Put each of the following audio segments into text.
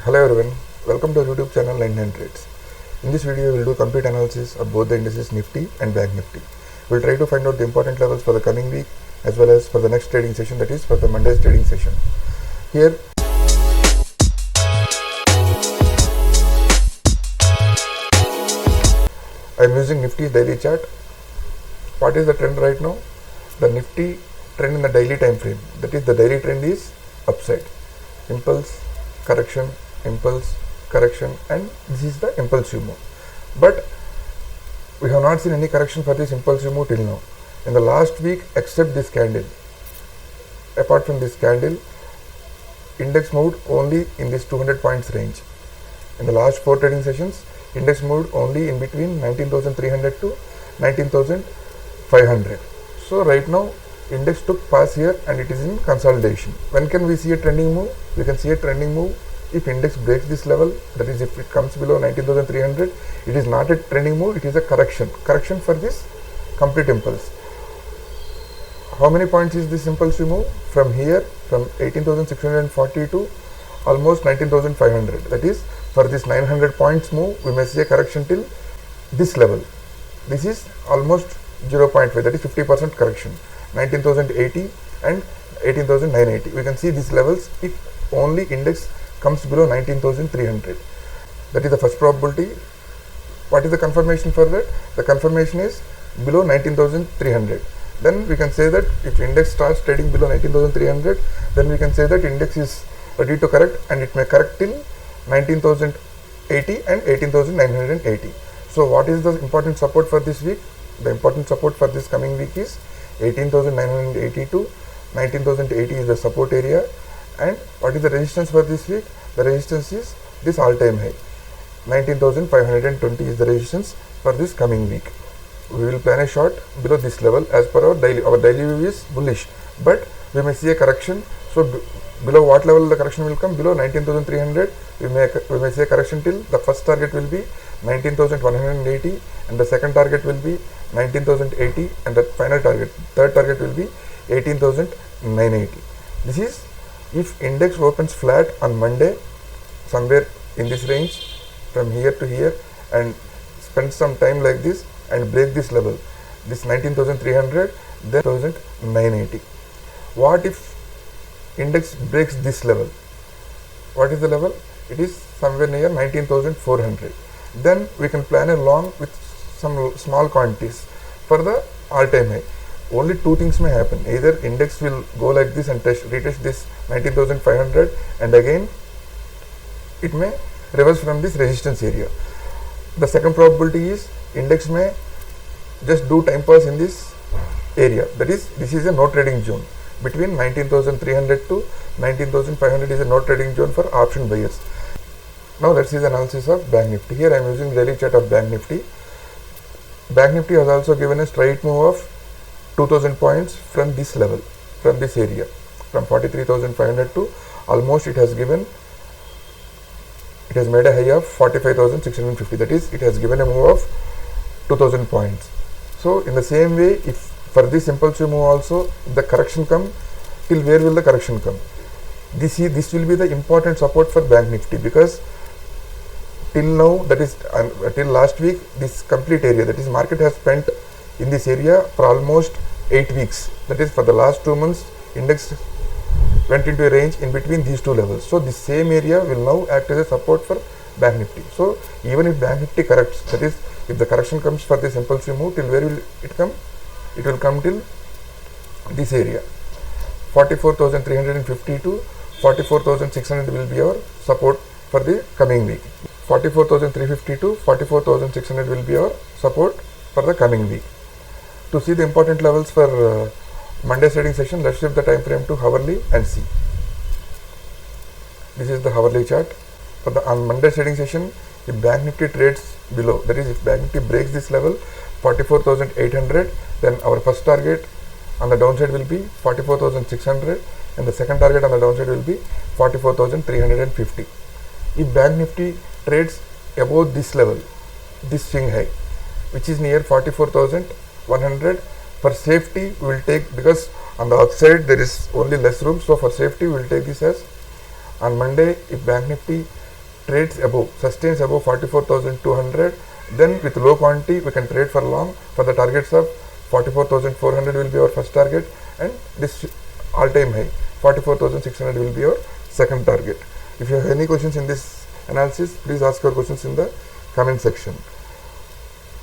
Hello everyone, welcome to our YouTube channel 99 Trades. In this video, we will do complete analysis of both the indices Nifty and Bank Nifty. We will try to find out the important levels for the coming week as well as for the next trading session, that is for the Monday's trading session. Here, I am using Nifty's daily chart. What is the trend right now? The Nifty trend in the daily time frame, that is the daily trend is upside. Impulse, correction, impulse, correction, and this is the impulsive move. But we have not seen any correction for this impulsive move till now. In the last week, except this candle, apart from this candle, index moved only in this 200 points range. In the last 4 trading sessions, index moved only in between 19,300 to 19,500. So right now, index took pass here and it is in consolidation. When can we see a trending move? We can see a trending move if index breaks this level, that is if it comes below 19,300. It is not a trending move, it is a correction for this complete impulse. How many points is this impulsive move? From here, from 18,640 to almost 19,500. That is, for this 900 points move, we may see a correction till this level. This is almost 0.5, that is 50% correction. 19,080 and 18,980. We can see these levels if only index comes below 19,300. That is the first probability. What is the confirmation for that? The confirmation is below 19,300. Then we can say that if index starts trading below 19,300, then we can say that index is ready to correct and it may correct till 19,080 and 18,980. So what is the important support for this week? The important support for this coming week is 18,980 to 19,080 is the support area. And what is the resistance for this week? The resistance is this all-time high. 19,520 is the resistance for this coming week. We will plan a short below this level as per our daily. Our daily view is bullish, but we may see a correction. So below what level the correction will come? Below 19,300. We may see a correction till the first target will be 19,180 and the second target will be 19,080 and the final target, third target will be 18,980. This is if index opens flat on Monday somewhere in this range from here to here and spend some time like this and break this level, this 19,300, then 1980. What if index breaks this level? What is the level? It is somewhere near 19,400. Then we can plan a long with some small quantities for the all-time high. Only two things may happen. Either index will go like this and retest this 19,500 and again it may reverse from this resistance area. The second probability is index may just do time pass in this area. That is, this is a no trading zone. Between 19,300 to 19,500 is a no trading zone for option buyers. Now let's see the analysis of Bank Nifty. Here I am using daily chart of Bank Nifty. Bank Nifty has also given a straight move of 2,000 points from this level, from this area, from 43,500 to almost it has made a high of 45,650. That is, it has given a move of 2,000 points. So in the same way, if for this impulsive move also, if the correction come, till where will the correction come? This will be the important support for Bank Nifty, because till now, that is till last week, this complete area, that is market has spent in this area for almost 8 weeks. That is, for the last 2 months, index went into a range in between these two levels. So this same area will now act as a support for Bank Nifty. So even if Bank Nifty corrects, that is, if the correction comes for this impulsive move, till where will it come? It will come till this area. 44,350 to 44,600 will be our support for the coming week. 44,350 to 44,600 will be our support for the coming week. To see the important levels for Monday's trading session, let's shift the time frame to hourly and see. This is the hourly chart. On Monday's trading session, if Bank Nifty trades below, that is, if Bank Nifty breaks this level, 44,800, then our first target on the downside will be 44,600 and the second target on the downside will be 44,350. If Bank Nifty trades above this level, this swing high, which is near 44,100, for safety we will take, because on the upside there is only less room, so for safety we will take this as on Monday, if Bank Nifty trades above, sustains above 44,200, then with low quantity we can trade for long for the targets of 44,400 will be our first target, and this all-time high 44,600 will be our second target. If you have any questions in this analysis, please ask your questions in the comment section.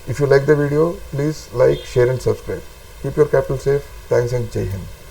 If you like the video, please like, share and subscribe. Keep your capital safe. Thanks and Jai Hind.